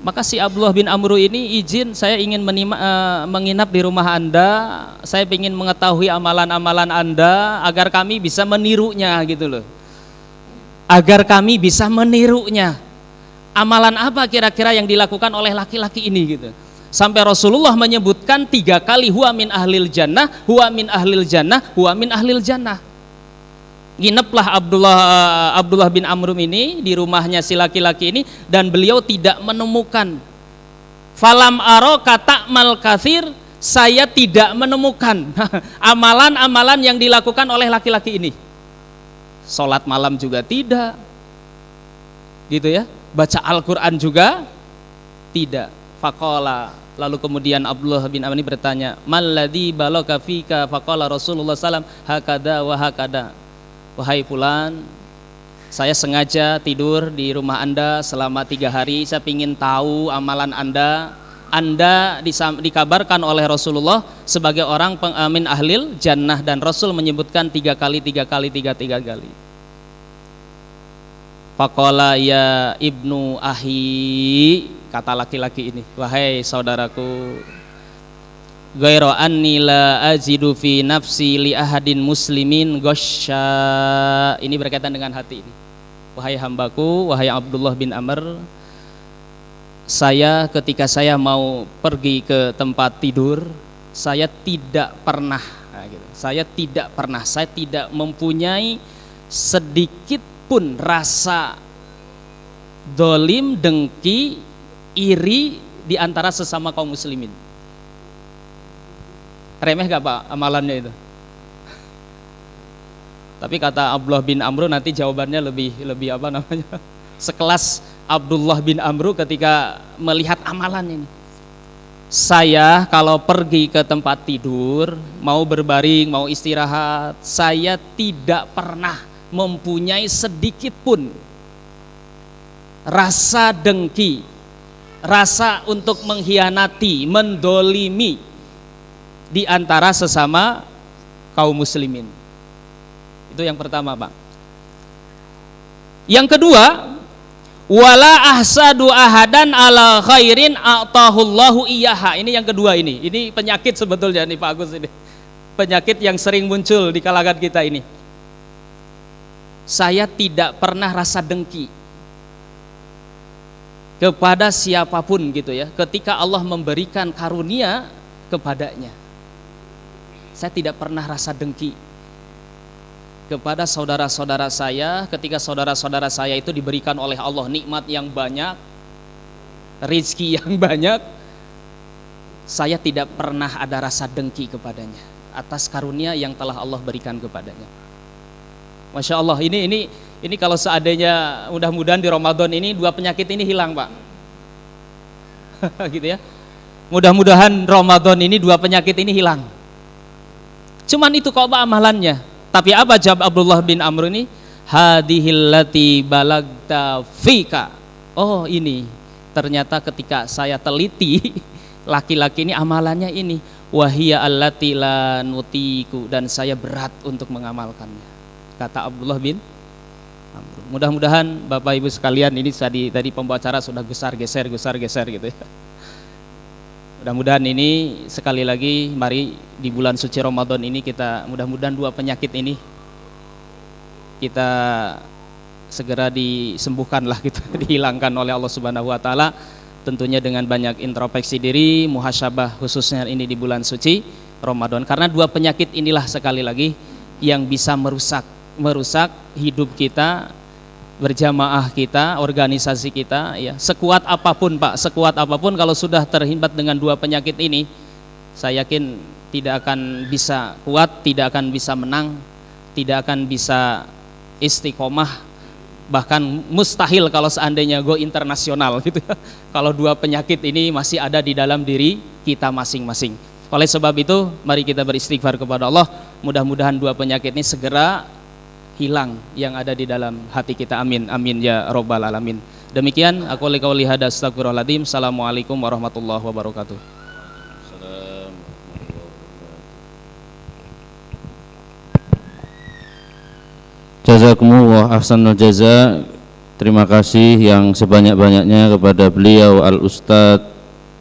Maka si Abdullah bin Amru ini izin, saya ingin menginap di rumah Anda, saya ingin mengetahui amalan-amalan Anda agar kami bisa menirunya gitu loh. Agar kami bisa menirunya. Amalan apa kira-kira yang dilakukan oleh laki-laki ini gitu. Sampai Rasulullah menyebutkan 3 kali huwa min ahlil jannah, huwa min ahlil jannah, huwa min ahlil jannah. Ngineplah Abdullah bin Amr ini di rumahnya si laki-laki ini, dan beliau tidak menemukan. Falam aro kata mal kathir, saya tidak menemukan amalan-amalan yang dilakukan oleh laki-laki ini. Sholat malam juga tidak, gitu ya. Baca Al-Quran juga tidak. Faqala, lalu kemudian Abdullah bin Amr ini bertanya, malladzi balaka fika? Faqala Rasulullah sallam hakada wa hakada. Wahai fulan, saya sengaja tidur di rumah Anda selama 3 hari, saya ingin tahu amalan Anda. Anda dikabarkan oleh Rasulullah sebagai orang min ahlil jannah, dan Rasul menyebutkan 3 kali. Faqala ya ibnu ahi, kata laki-laki ini, wahai saudaraku, ghairu anni la ajidu fi nafsi li ahadin muslimin ghasya. Ini berkaitan dengan hati ini. Wahai hambaku, wahai Abdullah bin Amr, saya ketika saya mau pergi ke tempat tidur, saya tidak pernah, saya tidak mempunyai sedikit pun rasa dolim, dengki, iri di antara sesama kaum muslimin. Remeh gak Pak amalannya itu? Tapi kata Abdullah bin Amr nanti jawabannya lebih apa namanya? Sekelas Abdullah bin Amr ketika melihat amalan ini. Saya kalau pergi ke tempat tidur, mau berbaring, mau istirahat, saya tidak pernah mempunyai sedikit pun rasa dengki, rasa untuk mengkhianati, mendolimi di antara sesama kaum muslimin. Itu yang pertama, Pak. Yang kedua, wala ahsadu ahadan ala khairin a'tahullahu iyyaha. Ini yang kedua ini. Ini penyakit sebetulnya nih Pak Agus ini. Penyakit yang sering muncul di kalangan kita ini. Saya tidak pernah rasa dengki kepada siapapun gitu ya, ketika Allah memberikan karunia kepadanya. Saya tidak pernah rasa dengki kepada saudara-saudara saya ketika saudara-saudara saya itu diberikan oleh Allah nikmat yang banyak, rezeki yang banyak. Saya tidak pernah ada rasa dengki kepadanya atas karunia yang telah Allah berikan kepadanya. Masya Allah, ini kalau seandainya mudah-mudahan di Ramadan ini dua penyakit ini hilang Pak. Gitu ya. Mudah-mudahan Ramadan ini dua penyakit ini hilang. Cuman itu kok Pak amalannya. Tapi apa jawab Abdullah bin Amr ini? Hadihillati balagta fika. Oh ini, ternyata ketika saya teliti, laki-laki ini amalannya ini. Wahia allati la nutiku, dan saya berat untuk mengamalkannya. Kata Abdullah bin Amr. Mudah-mudahan Bapak Ibu sekalian ini tadi pembicara sudah geser gitu ya. Mudah-mudahan ini sekali lagi mari di bulan suci Ramadan ini kita mudah-mudahan dua penyakit ini kita segera disembuhkanlah gitu, dihilangkan oleh Allah Subhanahu wa taala, tentunya dengan banyak introspeksi diri, muhasabah khususnya ini di bulan suci Ramadan. Karena dua penyakit inilah sekali lagi yang bisa merusak hidup kita, berjamaah kita, organisasi kita ya. Sekuat apapun Pak, sekuat apapun kalau sudah terhimbat dengan dua penyakit ini, saya yakin tidak akan bisa kuat, tidak akan bisa menang, tidak akan bisa istiqomah, bahkan mustahil kalau seandainya go internasional gitu ya. Kalau dua penyakit ini masih ada di dalam diri kita masing-masing. Oleh sebab itu mari kita beristighfar kepada Allah, mudah-mudahan dua penyakit ini segera hilang yang ada di dalam hati kita. Amin amin ya robbal alamin. Demikian aku qouli hada astagfirullahaladzim. Assalamualaikum warahmatullahi wabarakatuh. Jazakumullah ahsanul jaza. Terima kasih yang sebanyak-banyaknya kepada beliau Al-Ustadz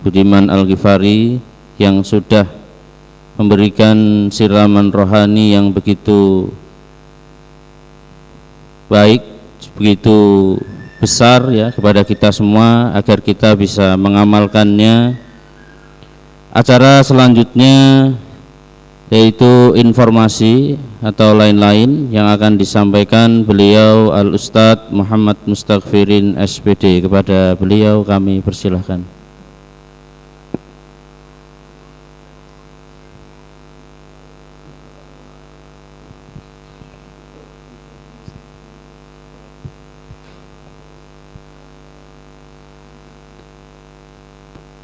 Budiman Al-Ghifari yang sudah memberikan siraman rohani yang begitu baik, begitu besar ya kepada kita semua agar kita bisa mengamalkannya. Acara selanjutnya yaitu informasi atau lain-lain yang akan disampaikan beliau Al-Ustadz Muhammad Mustaghfirin SPD. Kepada beliau kami persilahkan.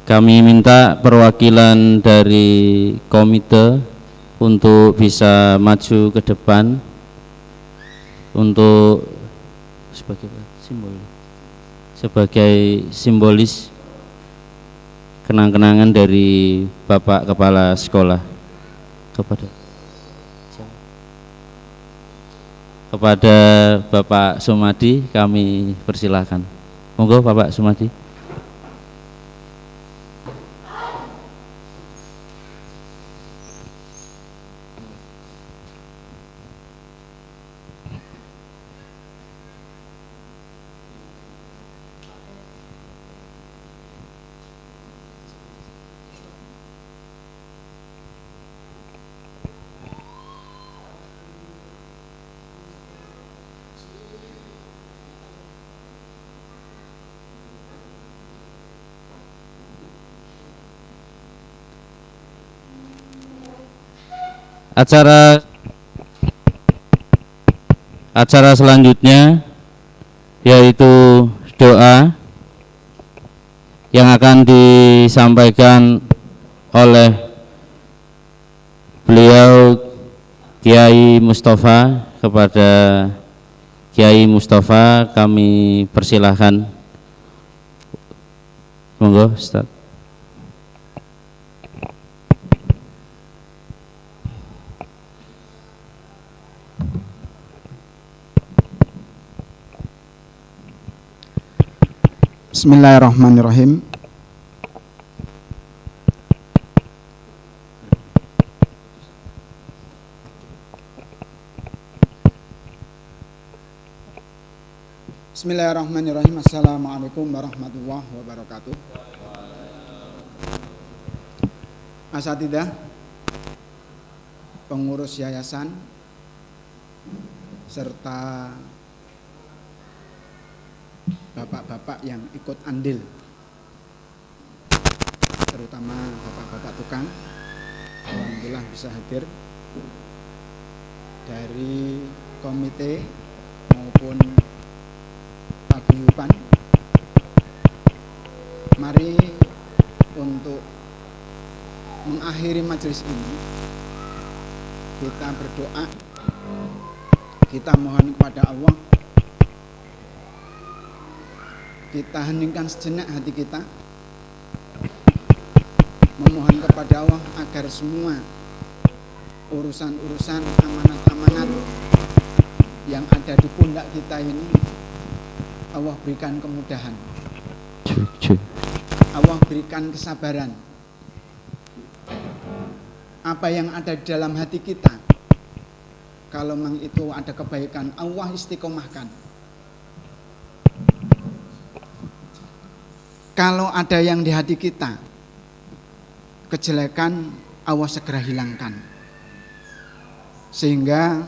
Kami minta perwakilan dari komite untuk bisa maju ke depan untuk sebagai simbolis kenang-kenangan dari Bapak Kepala Sekolah. Kepada kepada Bapak Sumadi kami persilahkan. Monggo Bapak Sumadi. Acara selanjutnya yaitu doa yang akan disampaikan oleh beliau Kiai Mustafa. Kepada Kiai Mustafa kami persilahkan. Monggo Ustaz. Bismillahirrahmanirrahim. Bismillahirrahmanirrahim. Assalamualaikum warahmatullahi wabarakatuh. Asatidzah, pengurus yayasan, serta bapak-bapak yang ikut andil, terutama bapak-bapak tukang, alhamdulillah bisa hadir dari komite maupun paguyuban. Mari untuk mengakhiri majelis ini kita berdoa, kita mohon kepada Allah, kita heningkan sejenak hati kita, memohon kepada Allah agar semua urusan-urusan, amanat-amanat yang ada di pundak kita ini Allah berikan kemudahan, Allah berikan kesabaran. Apa yang ada di dalam hati kita, kalau memang itu ada kebaikan, Allah istiqomahkan. Kalau ada yang di hati kita kejelekan, Allah segera hilangkan, sehingga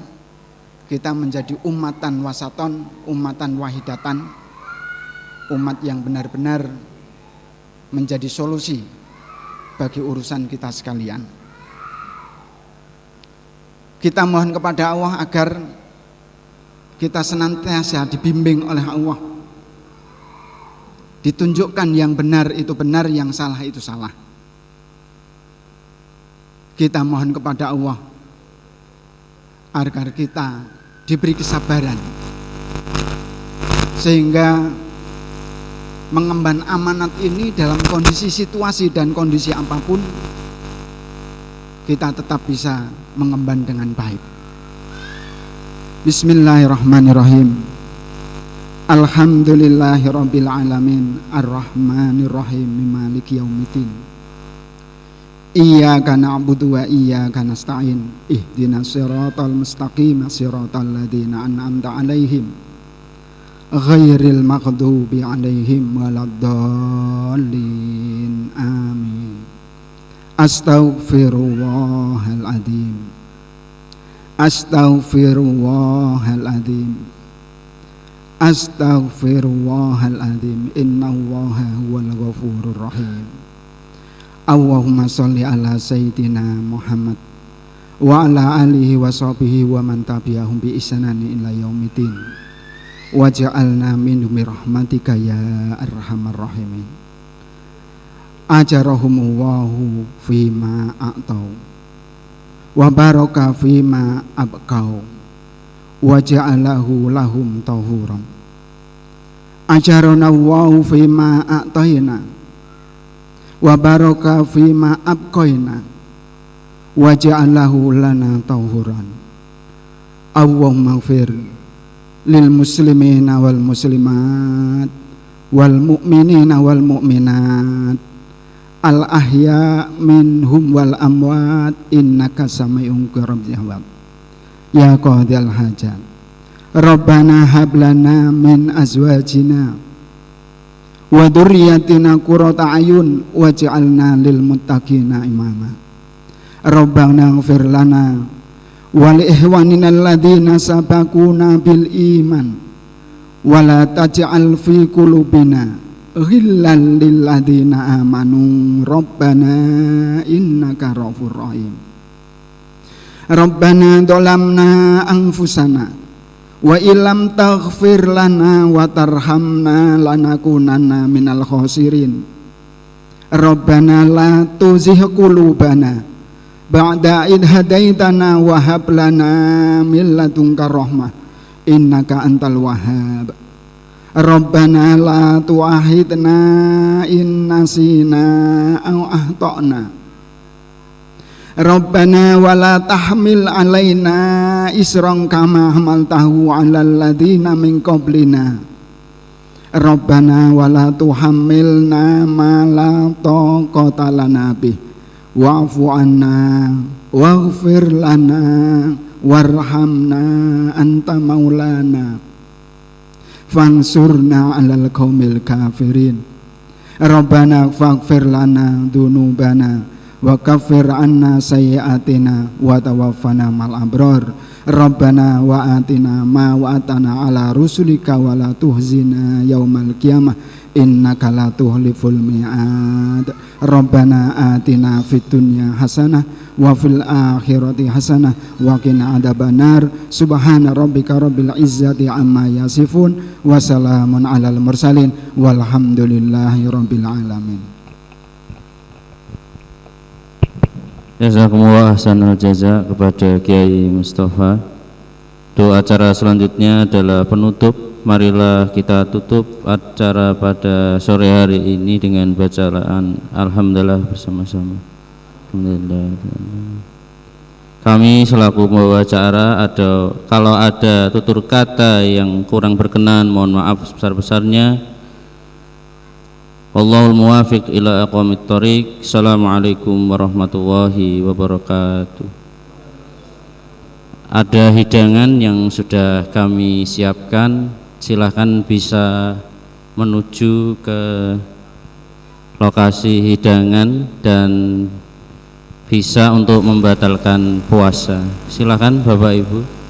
kita menjadi ummatan wasaton, ummatan wahidatan, umat yang benar-benar menjadi solusi bagi urusan kita sekalian. Kita mohon kepada Allah agar kita senantiasa dibimbing oleh Allah, ditunjukkan yang benar itu benar, yang salah itu salah. Kita mohon kepada Allah agar kita diberi kesabaran, sehingga mengemban amanat ini dalam kondisi situasi dan kondisi apapun, kita tetap bisa mengemban dengan baik. Bismillahirrahmanirrahim. Alhamdulillahirabbil alamin, arrahmanirrahim, maliki yaumiddin. Iyyaka na'budu wa iyyaka nasta'in. Ihdinas siratal mustaqim, siratal ladzina an'amta 'alaihim ghairil maghdubi 'alaihim waladdallin. Amin. Astaghfirullahaladzim. Astaghfirullahaladzim. Astaghfirullahaladzim. Innallaha huwal ghafurur rahim. Allahumma sholli ala sayyidina Muhammad wa ala alihi wa sahbihi wa man tabi'ahum bi ihsanin ila yaumiddin. Waj'alna minhum bi rahmatika ya arhamar rahimin. Ajarahumullahu fima a'tau wa baraka fima abqau wa ja'alahu lahum tahuran. Ajaranallahu fima a'tayna wa baraka fima abqaina wa ja'alahu lana tahuran. Allahumma ighfir lil muslimina wal muslimat wal mu'minina wal mu'minat al ahya minhum wal amwat innaka sami'un qarib jawab ya qadhal hajat Rabbana hab lana min azwajina wa dzurriyyatina qurrata ayun waj'alna lil muttaqina imama Rabbana ighfir lana wa li ihwanina alladziina sabaquna bil iman wa la taj'al fi qulubina ghillan lil ladzina amanu Rabbana innaka ghafurur rahim Rabbana dhalamna anfusana wa illam taghfir lana wa tarhamna lanakunanna minal khosirin Rabbana la tuzigh qulubana ba'da id hadaitana wa hab lana min ladunka rahmah innaka antal wahhab Rabbana la tu'ahidna in nasina aw ahtana Rabbana wa la tahmil alaina isran kama hamaltahu 'alal ladzina min qablina Rabbana wa la tuhammilna ma la taqata lana bih wa'fu 'anna waghfir lana warhamna anta maulana fansurna 'alal qaumil kafirin Rabbana faghfir lana dzunubana wa kaffir anna sayyi'atina wa tawaffana mal abrar Rabbana wa atina ma wa'atana ala rusulika wa la tuhzina yaumal qiyamah innaka la tuhliful mi'ad Rabbana atina fid dunya hasanah wa fil akhirati hasanah wa qina adzabannar subhana rabbika rabbil izzati amma yasifun wa salamun alal mursalin walhamdulillahi rabbil alamin. Jazakumullah ahsanal jaza kepada Kiai Mustafa. Doa acara selanjutnya adalah penutup. Marilah kita tutup acara pada sore hari ini dengan bacaan Alhamdulillah bersama-sama. Alhamdulillah. Kami selaku pembawa acara kalau ada tutur kata yang kurang berkenan mohon maaf sebesar-besarnya. Wallahul muwafiq ila aqwamit thoriq. Assalamualaikum warahmatullahi wabarakatuh. Ada hidangan yang sudah kami siapkan, silahkan bisa menuju ke lokasi hidangan dan bisa untuk membatalkan puasa. Silahkan Bapak Ibu.